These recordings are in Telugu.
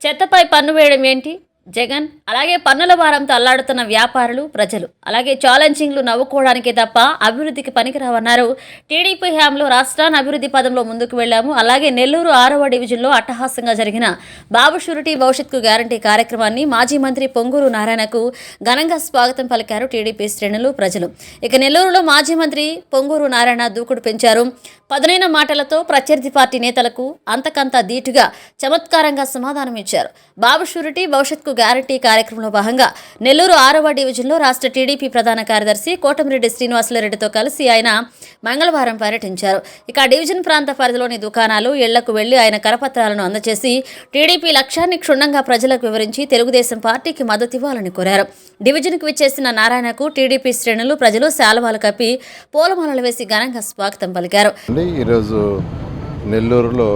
చెత్తపై పన్ను వేయడం ఏంటి? జగన్ అలాగే పన్నుల భారంతో అల్లాడుతున్న వ్యాపారులు, ప్రజలు అలాగే ఛాలెంజింగ్లు నవ్వుకోవడానికే తప్ప అభివృద్ధికి పనికిరావన్నారు. టీడీపీ హయాంలో రాష్ట్రాన్ని అభివృద్ధి పదంలో ముందుకు వెళ్లాము. అలాగే నెల్లూరు 6వ డివిజన్లో అట్టహాసంగా జరిగిన బాబు షూరిటీ భవిష్యత్కు గ్యారంటీ కార్యక్రమాన్ని మాజీ మంత్రి పొంగూరు నారాయణకు ఘనంగా స్వాగతం పలికారు టీడీపీ శ్రేణులు, ప్రజలు. ఇక నెల్లూరులో మాజీ మంత్రి పొంగూరు నారాయణ దూకుడు పెంచారు. పదునైన మాటలతో ప్రత్యర్థి పార్టీ నేతలకు అంతకంత ధీటుగా చమత్కారంగా సమాధానం ఇచ్చారు. బాబు షూరిటీ భవిష్యత్కు గ్యారంటీ కార్యక్రమంలో భాగంగా నెల్లూరు 6వ డివిజన్లో రాష్ట్ర టీడీపీ ప్రధాన కార్యదర్శి కోటమిరెడ్డి శ్రీనివాసులరెడ్డితో కలిసి ఆయన మంగళవారం పర్యటించారు. ఇక డివిజన్ ప్రాంత పరిధిలోని దుకాణాలు, ఇళ్లకు వెళ్లి ఆయన కరపత్రాలను అందజేసి టీడీపీ లక్ష్యాన్ని క్షుణ్ణంగా ప్రజలకు వివరించి తెలుగుదేశం పార్టీకి మద్దతు ఇవ్వాలని కోరారు. డివిజన్కు విచ్చేసిన నారాయణకు టీడీపీ శ్రేణులు, ప్రజలు శాలువాలు కప్పి పూలమాలలు వేసి ఘనంగా స్వాగతం పలికారు. ఈరోజు నెల్లూరులో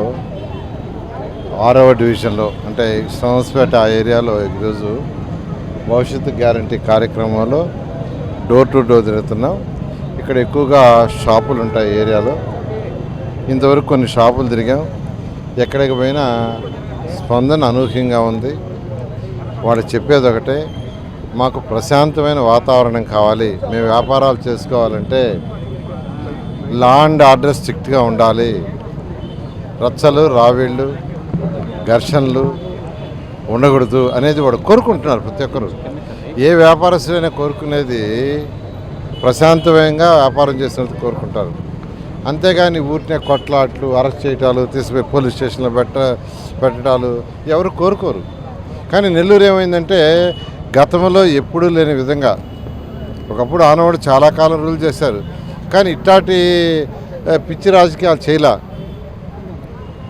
6వ డివిజన్లో అంటే సంవత్సరపేట ఆ ఏరియాలో ఈరోజు భవిష్యత్తు గ్యారంటీ కార్యక్రమంలో డోర్ టు డోర్ తిరుగుతున్నాం. ఇక్కడ ఎక్కువగా షాపులు ఉంటాయి ఏరియాలో. ఇంతవరకు కొన్ని షాపులు తిరిగాం. ఎక్కడికి పోయినా స్పందన అనూహ్యంగా ఉంది. వాళ్ళు చెప్పేది ఒకటే, మాకు ప్రశాంతమైన వాతావరణం కావాలి, మేము వ్యాపారాలు చేసుకోవాలంటే లా అండ్ ఆర్డర్ స్ట్రిక్ట్గా ఉండాలి, రచ్చలు, రావీళ్ళు, ఘర్షణలు ఉండకూడదు అనేది వాడు కోరుకుంటున్నారు. ప్రతి ఒక్కరు, ఏ వ్యాపారస్తులైనా కోరుకునేది ప్రశాంతమైన వ్యాపారం చేసినందుకు కోరుకుంటారు. అంతేగాని ఊరినే కొట్లాట్లు, అరెస్ట్ చేయటాలు, తీసుకుపోయి పోలీస్ స్టేషన్లో పెట్టడాలు ఎవరు కోరుకోరు. కానీ నెల్లూరు ఏమైందంటే గతంలో ఎప్పుడూ లేని విధంగా, ఒకప్పుడు ఆనవాడు చాలా కాలం రూల్ చేశారు, కానీ ఇట్లాంటి పిచ్చి రాజకీయాలు చేయలే.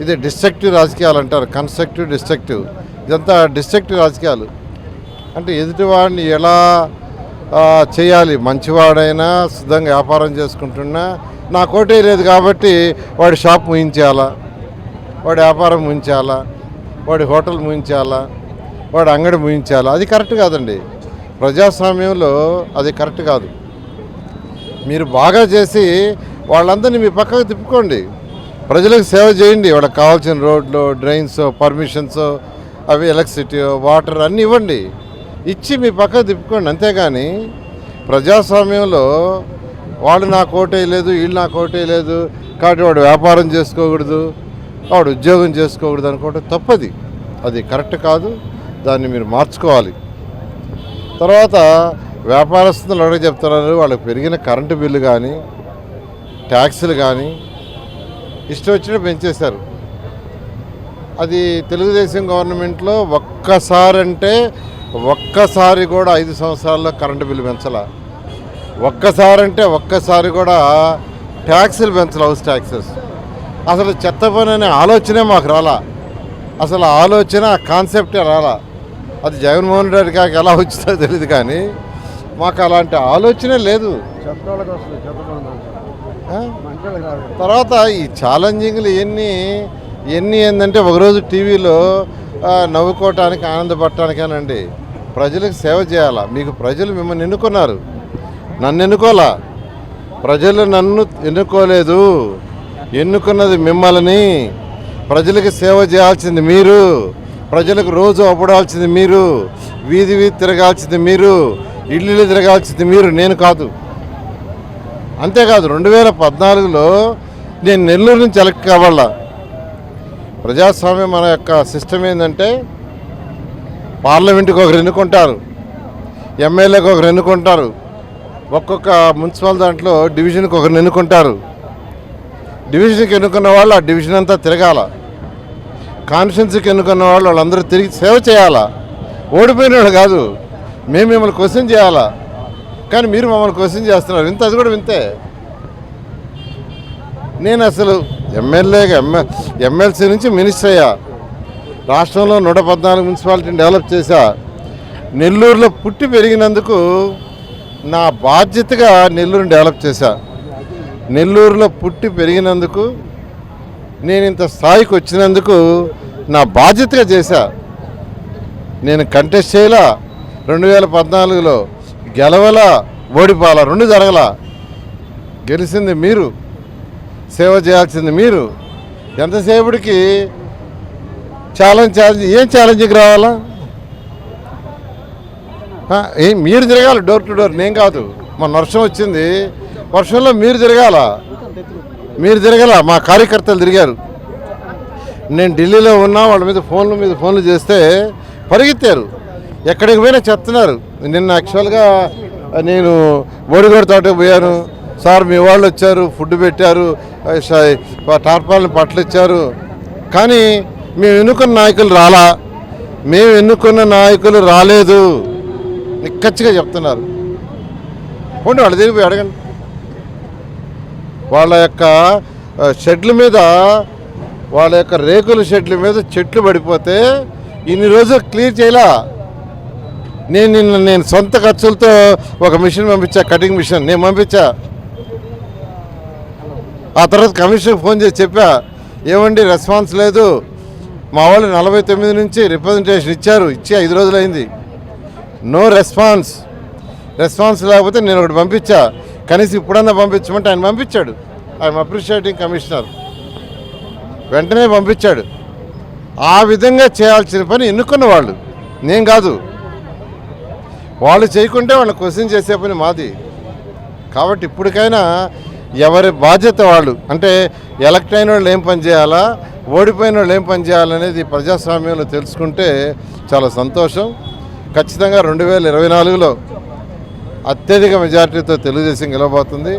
ఇది డిస్ట్రక్టివ్ రాజకీయాలు అంటారు, కన్స్ట్రక్టివ్, డిస్ట్రక్టివ్. ఇదంతా డిస్ట్రక్టివ్ రాజకీయాలు. అంటే ఎదుటివాడిని ఎలా చేయాలి, మంచివాడైనా శుద్ధంగా వ్యాపారం చేసుకుంటున్నా నా కోటే లేదు కాబట్టి వాడి షాప్ ముయించాలా, వాడి వ్యాపారం ముయించాలా, వాడి హోటల్ ముయించాలా, వాడి అంగడి ముయించాలా. అది కరెక్ట్ కాదండి. ప్రజాస్వామ్యంలో అది కరెక్ట్ కాదు. మీరు బాగా చేసి వాళ్ళందరినీ మీ పక్కకు తిప్పుకోండి, ప్రజలకు సేవ చేయండి. వాళ్ళకి కావాల్సిన రోడ్లు, డ్రైన్స్, పర్మిషన్స్, అవి ఎలక్ట్రిసిటీ, వాటర్ అన్నీ ఇవ్వండి, ఇచ్చి మీ పక్కకు తిప్పుకోండి. అంతేగాని ప్రజాస్వామ్యంలో వాళ్ళు నాకు ఓటే లేదు, వీళ్ళు నాకు ఓటే లేదు కాబట్టి వాడు వ్యాపారం చేసుకోకూడదు, వాడు ఉద్యోగం చేసుకోకూడదు అనుకోవడం తప్పది. అది కరెక్ట్ కాదు. దాన్ని మీరు మార్చుకోవాలి. తర్వాత వ్యాపారస్తులు అడిగి చెప్తున్నారు, వాళ్ళకి పెరిగిన కరెంటు బిల్లు కానీ, ట్యాక్సులు కానీ ఇష్టం వచ్చినట్టు పెంచేశారు. అది తెలుగుదేశం గవర్నమెంట్లో ఒక్కసారి కూడా 5 సంవత్సరాల్లో కరెంటు బిల్లు పెంచాల. ఒక్కసారి కూడా ట్యాక్సులు పెంచాలి, హౌస్ ట్యాక్సెస్. అసలు చెత్త పని అనే ఆలోచనే మాకు రాలా. అసలు ఆలోచన, కాన్సెప్టే రాలా. అది జగన్మోహన్ రెడ్డి గారికి ఎలా వచ్చిందో తెలియదు, కానీ మాకు అలాంటి ఆలోచనే లేదు. తర్వాత ఈ ఛాలెంజింగ్లు ఇవన్నీ ఏంటంటే ఒకరోజు టీవీలో నవ్వుకోవటానికి, ఆనందపడటానికేనండి. ప్రజలకు సేవ చేయాలా. మీకు ప్రజలు మిమ్మల్ని ఎన్నుకున్నారు, నన్ను ఎన్నుకోలా. ప్రజలు నన్ను ఎన్నుకోలేదు, ఎన్నుకున్నది మిమ్మల్ని. ప్రజలకు సేవ చేయాల్సింది మీరు, ప్రజలకు రోజు అవ్వడాల్సింది మీరు, వీధి తిరగాల్సింది మీరు, ఇల్లు తిరగాల్సింది మీరు, నేను కాదు. అంతేకాదు 2014లో నేను నెల్లూరు నుంచి ఎలక్ట్ కావాలా. ప్రజాస్వామ్యం మన యొక్క సిస్టమ్ ఏంటంటే పార్లమెంటుకి ఒకరు ఎన్నుకుంటారు, ఎమ్మెల్యేకి ఒకరు ఎన్నుకుంటారు, ఒక్కొక్క మున్సిపల్ దాంట్లో డివిజన్కి ఒకరిని ఎన్నుకుంటారు. డివిజన్కి ఎన్నుకున్న వాళ్ళు ఆ డివిజన్ అంతా తిరగాల. కాన్స్టిట్యున్సీకి ఎన్నుకున్న వాళ్ళందరూ తిరిగి సేవ చేయాలా. ఓడిపోయిన వాళ్ళు కాదు, మేము మిమ్మల్ని క్వశ్చన్ చేయాలా. కానీ మీరు మమ్మల్ని క్వశ్చన్ చేస్తున్నారు. వింత, అది కూడా వింతే. నేను అసలు ఎమ్మెల్సీ నుంచి మినిస్టర్ అయ్యా. రాష్ట్రంలో 114 మున్సిపాలిటీని డెవలప్ చేశా. నెల్లూరులో పుట్టి పెరిగినందుకు నా బాధ్యతగా నెల్లూరుని డెవలప్ చేశా. నెల్లూరులో పుట్టి పెరిగినందుకు, నేను ఇంత స్థాయికి వచ్చినందుకు నా బాధ్యతగా చేశా. నేను కంటెస్ట్ చేయలా. 2014లో గెలవల, ఓడిపోవాలా, 2 జరగల. గెలిచింది మీరు, సేవ చేయాల్సింది మీరు. ఎంతసేపటికి ఛాలెంజ్ ఏం ఛాలెంజ్కి రావాలా? మీరు తిరగాలి డోర్ టు డోర్, నేను కాదు. మన వర్షం వచ్చింది, వర్షంలో మీరు తిరగాల, మా కార్యకర్తలు తిరిగారు. నేను ఢిల్లీలో ఉన్నా, వాళ్ళ మీద ఫోన్లు చేస్తే పరిగెత్తారు, ఎక్కడికి పోయినా చెప్తున్నారు. నిన్న యాక్చువల్గా నేను బోడిగోడ తోటకు పోయాను. సార్ మీ వాళ్ళు వచ్చారు, ఫుడ్ పెట్టారు, టార్పాలను పట్లు ఇచ్చారు, కానీ మేము ఎన్నుకున్న నాయకులు రాలేదు నిక్కచ్చిగా చెప్తున్నారు. పోండి వాళ్ళ దగ్గరికి పోయి అడగండి. వాళ్ళ యొక్క షెడ్ల మీద, వాళ్ళ యొక్క రేకుల షెడ్ల మీద చెట్లు పడిపోతే ఇన్ని రోజులు క్లియర్ చేయలా. నేను సొంత ఖర్చులతో ఒక మిషన్ పంపించా, కటింగ్ మిషన్ నేను పంపించా. ఆ తర్వాత కమిషనర్కి ఫోన్ చేసి చెప్పా, ఏమండి రెస్పాన్స్ లేదు, మా వాళ్ళు 49 నుంచి రిప్రజెంటేషన్ ఇచ్చి 5 రోజులైంది, నో రెస్పాన్స్ లేకపోతే నేను ఒకటి పంపించా, కనీసం ఇప్పుడన్నా పంపించమంటే ఆయన పంపించాడు. ఐఎమ్ అప్రిషియేటింగ్ కమిషనర్, వెంటనే పంపించాడు. ఆ విధంగా చేయాల్సిన పని ఎన్నుకున్న వాళ్ళు, నేను కాదు. వాళ్ళు చేయకుంటే వాళ్ళని క్వశ్చన్ చేసే పని మాది. కాబట్టి ఇప్పటికైనా ఎవరి బాధ్యత వాళ్ళు, అంటే ఎలక్ట్ అయిన వాళ్ళు ఏం పని చేయాలా, ఓడిపోయిన వాళ్ళు ఏం పని చేయాలనేది ప్రజాస్వామ్యంలో తెలుసుకుంటే చాలా సంతోషం. ఖచ్చితంగా 2024లో అత్యధిక మెజార్టీతో తెలుగుదేశం గెలవబోతుంది.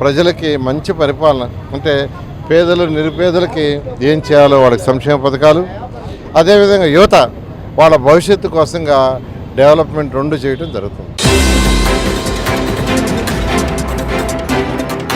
ప్రజలకి మంచి పరిపాలన, అంటే పేదలు నిరుపేదలకి ఏం చేయాలో వాళ్ళకి సంక్షేమ పథకాలు, అదేవిధంగా యువత వాళ్ళ భవిష్యత్తు కోసంగా డెవలప్మెంట్ 2 చేయడం జరుగుతుంది.